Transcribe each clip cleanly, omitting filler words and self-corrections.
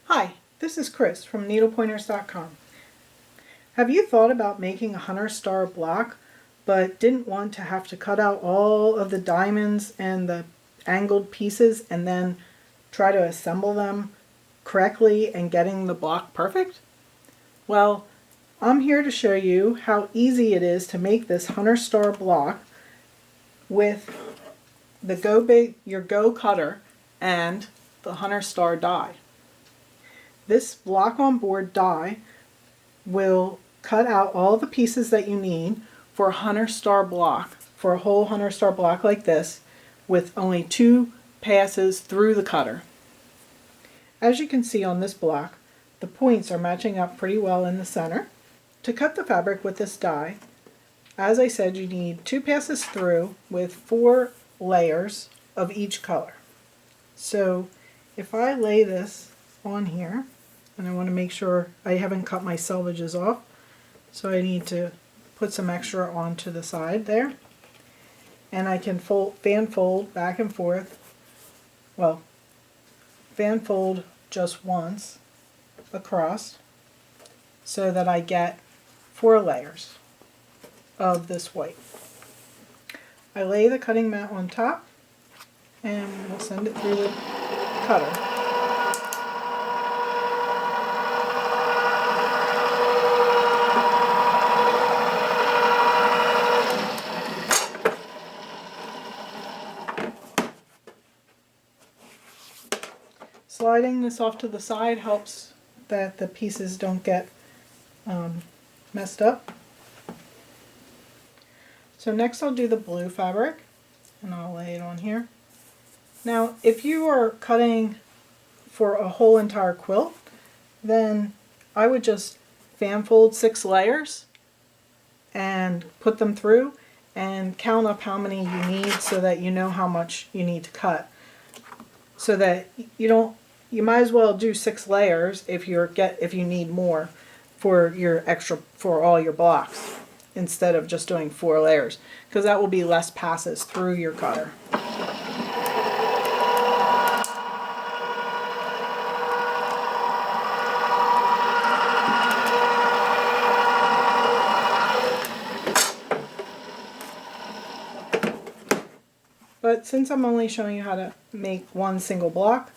Hi, this is Chris from needlepointers.com. Have you thought about making a 100 star block but didn't want to have to cut out all of the diamonds and the angled pieces and then try to assemble them correctly and getting the block perfect? Well, I'm here to show you how easy it is to make this 100 star block with the your Go cutter and the 100 star die. This block on board die will cut out all the pieces that you need for a 100 star block, for a whole 100 star block like this, with only 2 passes through the cutter. As you can see on this block, the points are matching up pretty well in the center. To cut the fabric with this die, as I said, you need 2 passes through with 4 layers of each color. So if I lay this on here, and I want to make sure I haven't cut my selvages off, so I need to put some extra onto the side there, and I can fan fold back and forth, well, fan fold just once across so that I get 4 layers of this white. I lay the cutting mat on top and we'll send it through the cutter. Sliding this off to the side helps that the pieces don't get messed up. So next I'll do the blue fabric and I'll lay it on here. Now if you are cutting for a whole entire quilt, then I would just fan fold 6 layers and put them through and count up how many you need so that you know how much you need to cut. So that you might as well do 6 layers if you need more for all your blocks instead of just doing 4 layers, because that will be less passes through your cutter. But since I'm only showing you how to make one single block,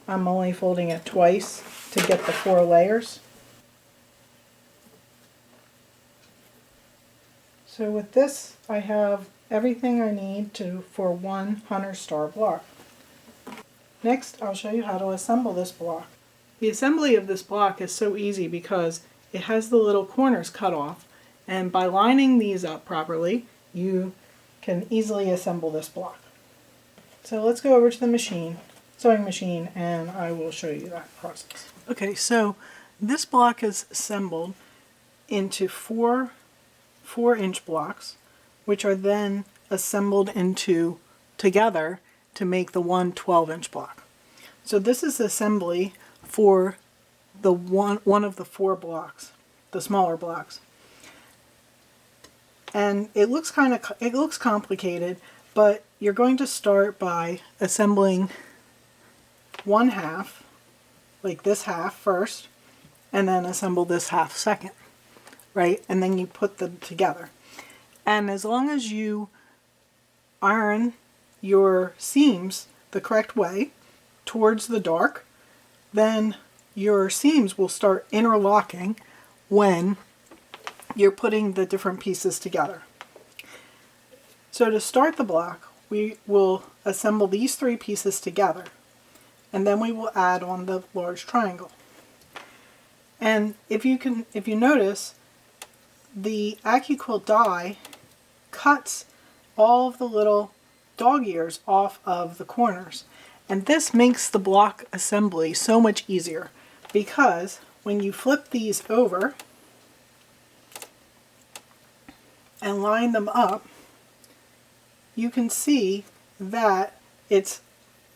I'm only folding it twice to get the 4 layers. So with this, I have everything I need for one 100 star block. Next, I'll show you how to assemble this block. The assembly of this block is so easy because it has the little corners cut off, and by lining these up properly, you can easily assemble this block. So let's go over to the sewing machine, and I will show you that process. Okay, so this block is assembled into 4 4-inch blocks, which are then assembled together to make the one 12-inch block. So this is assembly for the one of the 4 blocks, the smaller blocks. And it looks complicated, but you're going to start by assembling 1/2, like this half first, and then assemble this half second, right? And then you put them together. And as long as you iron your seams the correct way towards the dark, then your seams will start interlocking when you're putting the different pieces together. So to start the block, we will assemble these 3 pieces together, and then we will add on the large triangle. And if you notice, the Accuquilt die cuts all of the little dog ears off of the corners, and this makes the block assembly so much easier, because when you flip these over and line them up, you can see that it's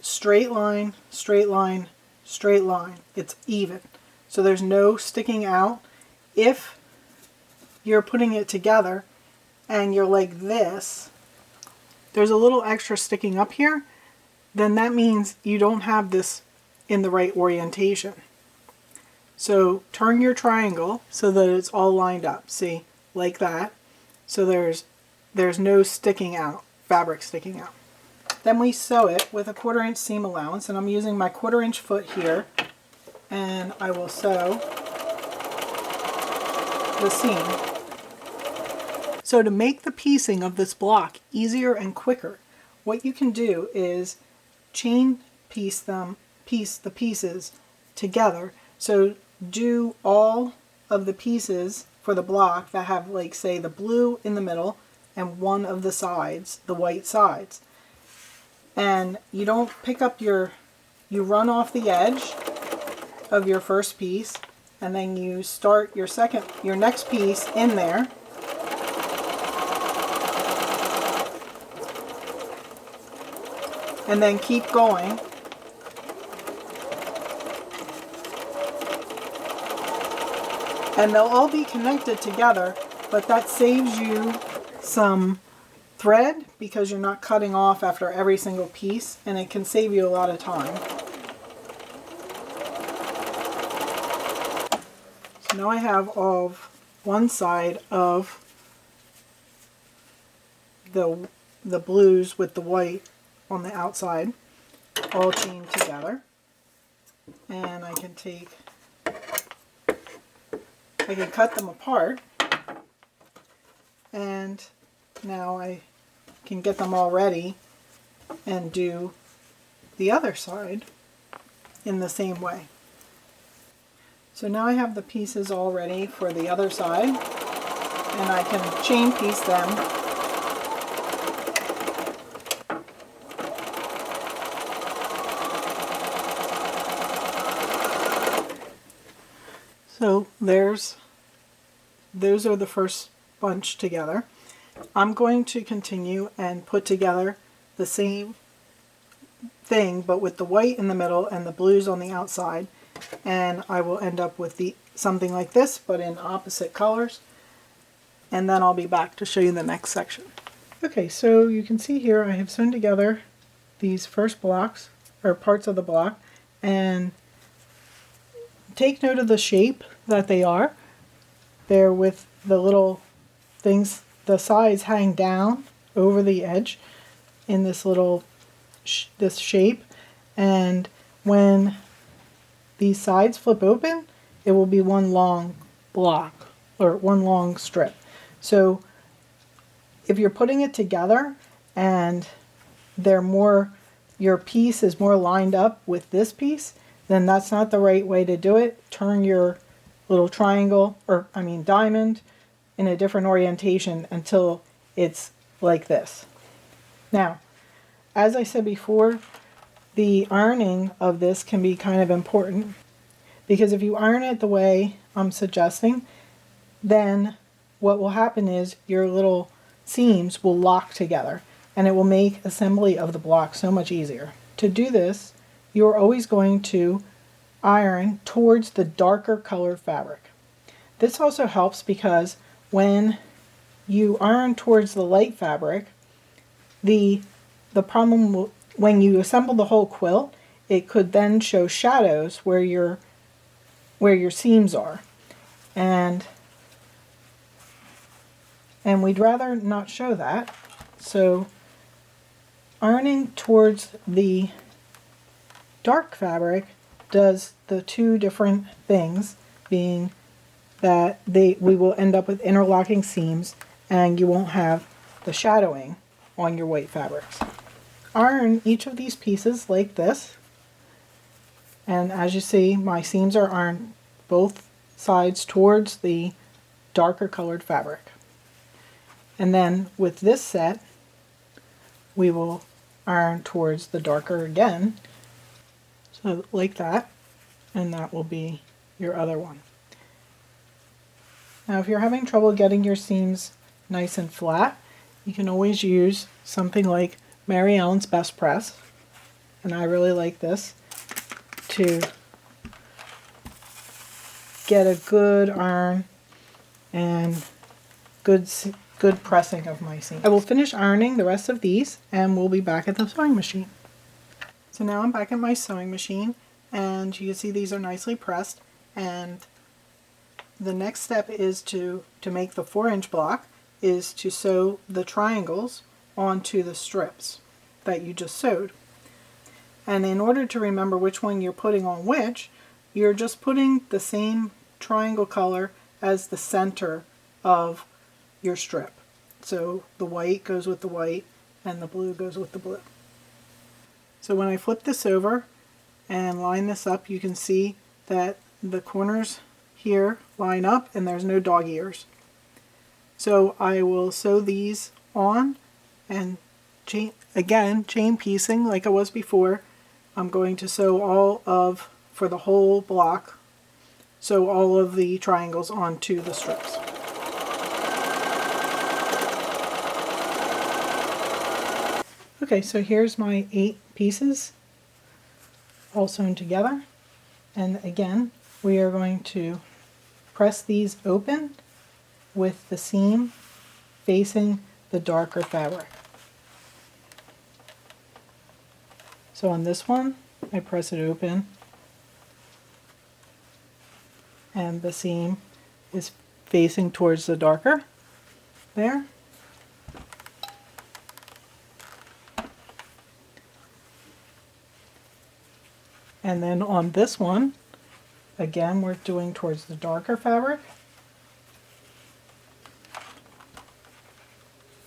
straight line, straight line, straight line. It's even. So there's no sticking out. If you're putting it together and you're like this, there's a little extra sticking up here, then that means you don't have this in the right orientation. So turn your triangle so that it's all lined up. See, like that. So there's no sticking out, fabric sticking out. Then we sew it with a 1/4 inch seam allowance, and I'm using my 1/4 inch foot here, and I will sew the seam. So to make the piecing of this block easier and quicker, what you can do is chain piece the pieces together. So do all of the pieces for the block that have, like, say, the blue in the middle and one of the sides, the white sides. And you don't pick up you run off the edge of your first piece, and then you start your next piece in there. And then keep going. And they'll all be connected together, but that saves you some thread because you're not cutting off after every single piece, and it can save you a lot of time. So now I have all of one side of the blues with the white on the outside all chained together, and I can cut them apart, and now I can get them all ready and do the other side in the same way. So now I have the pieces all ready for the other side, and I can chain piece them. So those are the first bunch together. I'm going to continue and put together the same thing, but with the white in the middle and the blues on the outside, and I will end up with something like this, but in opposite colors, and then I'll be back to show you the next section. Okay, so you can see here I have sewn together these first blocks, or parts of the block, and take note of the shape that they are. They're with the little things, the sides hang down over the edge in this little this shape, and when these sides flip open, it will be one long block or one long strip. So if you're putting it together and your piece is more lined up with this piece, then that's not the right way to do it. Turn your little triangle, or I mean diamond, in a different orientation until it's like this. Now, as I said before, the ironing of this can be kind of important, because if you iron it the way I'm suggesting, then what will happen is your little seams will lock together, and it will make assembly of the block so much easier. To do this, you're always going to iron towards the darker colored fabric. This also helps because when you iron towards the light fabric, the problem will, when you assemble the whole quilt, it could then show shadows where your seams are, and we'd rather not show that. So ironing towards the dark fabric does the two different things, being that we will end up with interlocking seams, and you won't have the shadowing on your white fabrics. Iron each of these pieces like this, and as you see, my seams are ironed both sides towards the darker colored fabric. And then with this set, we will iron towards the darker again, so like that, and that will be your other one. Now if you're having trouble getting your seams nice and flat, you can always use something like Mary Ellen's Best Press, and I really like this to get a good iron and good pressing of my seams. I will finish ironing the rest of these, and we'll be back at the sewing machine. So now I'm back at my sewing machine, and you can see these are nicely pressed, and the next step is to make the 4-inch block is to sew the triangles onto the strips that you just sewed. And in order to remember which one you're putting on which, you're just putting the same triangle color as the center of your strip. So the white goes with the white and the blue goes with the blue. So when I flip this over and line this up, you can see that the corners here line up and there's no dog ears. So I will sew these on and chain piecing like I was before. I'm going to sew for the whole block, sew all of the triangles onto the strips. Okay, so here's my 8 pieces all sewn together, and again we are going to press these open with the seam facing the darker fabric. So on this one I press it open and the seam is facing towards the darker there. And then on this one, again, we're doing towards the darker fabric.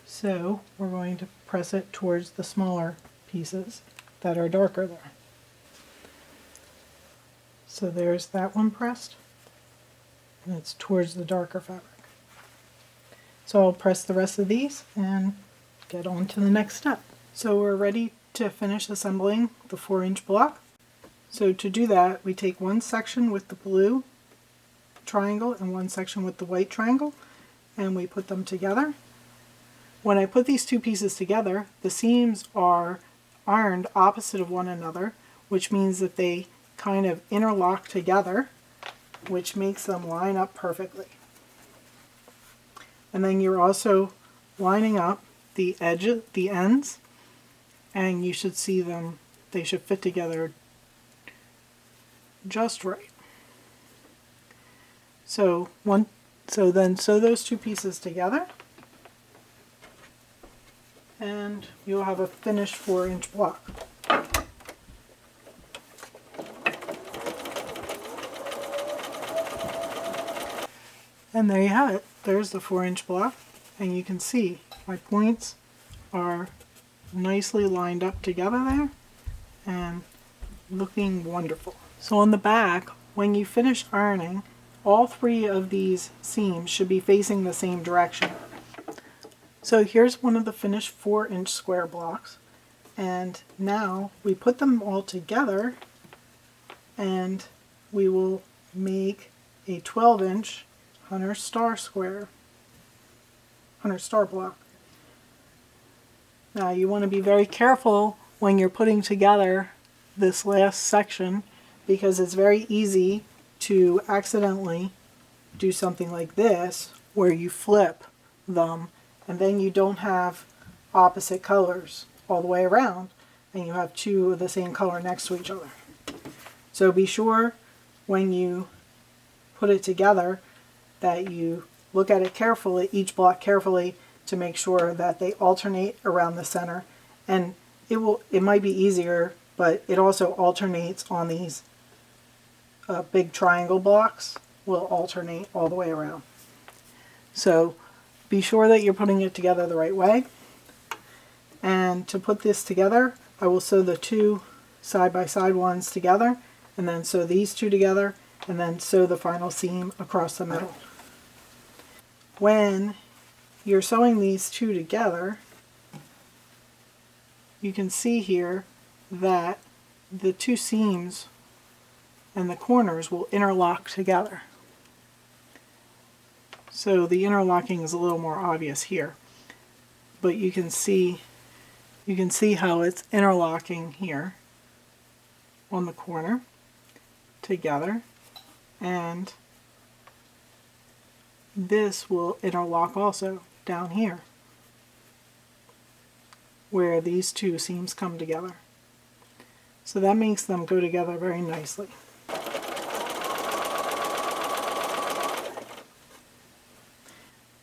So we're going to press it towards the smaller pieces that are darker there. So there's that one pressed, and it's towards the darker fabric. So I'll press the rest of these and get on to the next step. So we're ready to finish assembling the 4-inch block. So to do that, we take one section with the blue triangle and one section with the white triangle, and we put them together. When I put these two pieces together, the seams are ironed opposite of one another, which means that they kind of interlock together, which makes them line up perfectly. And then you're also lining up the edges, the ends, and you should see them, they should fit together just right. So then sew those two pieces together and you'll have a finished 4-inch block. And there you have it. There's the 4-inch block, and you can see my points are nicely lined up together there and looking wonderful. So on the back, when you finish ironing, all 3 of these seams should be facing the same direction. So here's one of the finished 4-inch square blocks, and now we put them all together and we will make a 12-inch Hunter Star block. Now you want to be very careful when you're putting together this last section, because it's very easy to accidentally do something like this where you flip them and then you don't have opposite colors all the way around and you have 2 of the same color next to each other. So be sure when you put it together that you look at it carefully, each block carefully, to make sure that they alternate around the center. And it might be easier, but it also alternates on these big triangle blocks, will alternate all the way around. So be sure that you're putting it together the right way. And to put this together, I will sew the 2 side-by-side ones together, and then sew these 2 together, and then sew the final seam across the middle. When you're sewing these 2 together, you can see here that the 2 seams and the corners will interlock together. So the interlocking is a little more obvious here, but you can see how it's interlocking here on the corner together, and this will interlock also down here where these 2 seams come together. So that makes them go together very nicely.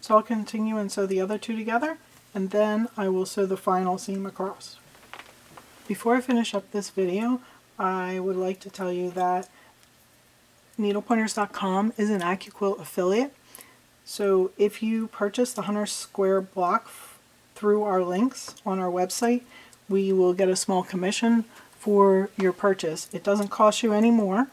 So I'll continue and sew the other two together, and then I will sew the final seam across. Before I finish up this video, I would like to tell you that needlepointers.com is an Accuquilt affiliate. So if you purchase the 100 square block through our links on our website, we will get a small commission for your purchase. It doesn't cost you any more,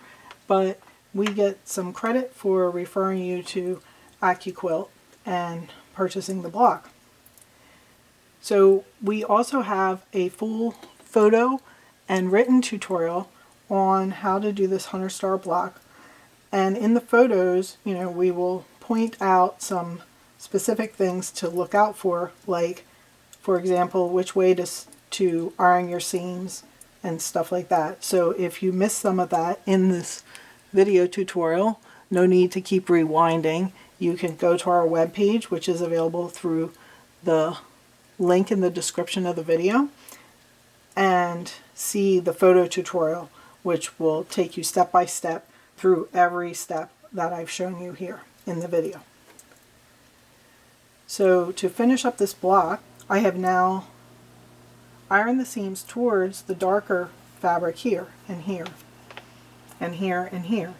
but we get some credit for referring you to Accuquilt and purchasing the block. So we also have a full photo and written tutorial on how to do this 100 star block. And in the photos, we will point out some specific things to look out for, like, for example, which way to iron your seams and stuff like that. So if you miss some of that in this video tutorial, no need to keep rewinding. You can go to our webpage, which is available through the link in the description of the video, and see the photo tutorial, which will take you step by step through every step that I've shown you here in the video. So to finish up this block, I have now ironed the seams towards the darker fabric here and here and here and here.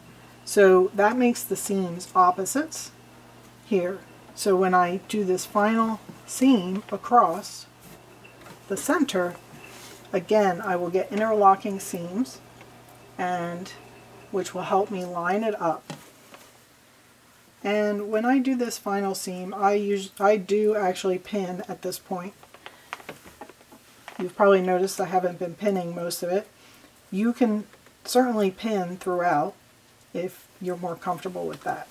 So that makes the seams opposites here. So when I do this final seam across the center, again, I will get interlocking seams, and which will help me line it up. And when I do this final seam, I do actually pin at this point. You've probably noticed I haven't been pinning most of it. You can certainly pin throughout if you're more comfortable with that.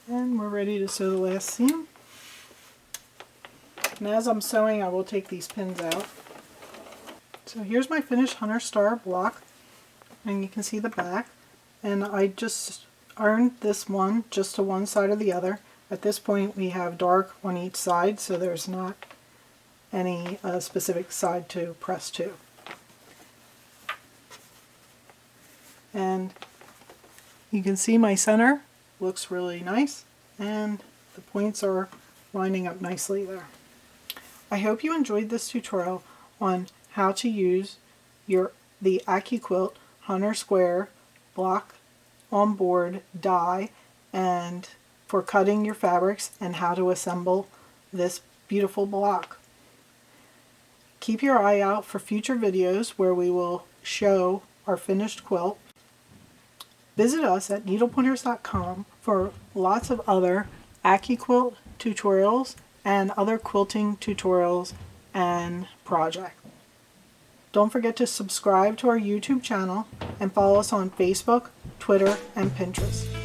And we're ready to sew the last seam. And as I'm sewing, I will take these pins out. So here's my finished 100 star block, and you can see the back. And I just ironed this one just to one side or the other. At this point we have dark on each side, so there's not any specific side to press to. And you can see my center looks really nice, and the points are lining up nicely there. I hope you enjoyed this tutorial on how to use the Accuquilt 100 square block on board die and for cutting your fabrics, and how to assemble this beautiful block. Keep your eye out for future videos where we will show our finished quilt. Visit us at needlepointers.com for lots of other Accuquilt tutorials and other quilting tutorials and projects. Don't forget to subscribe to our YouTube channel and follow us on Facebook, Twitter, and Pinterest.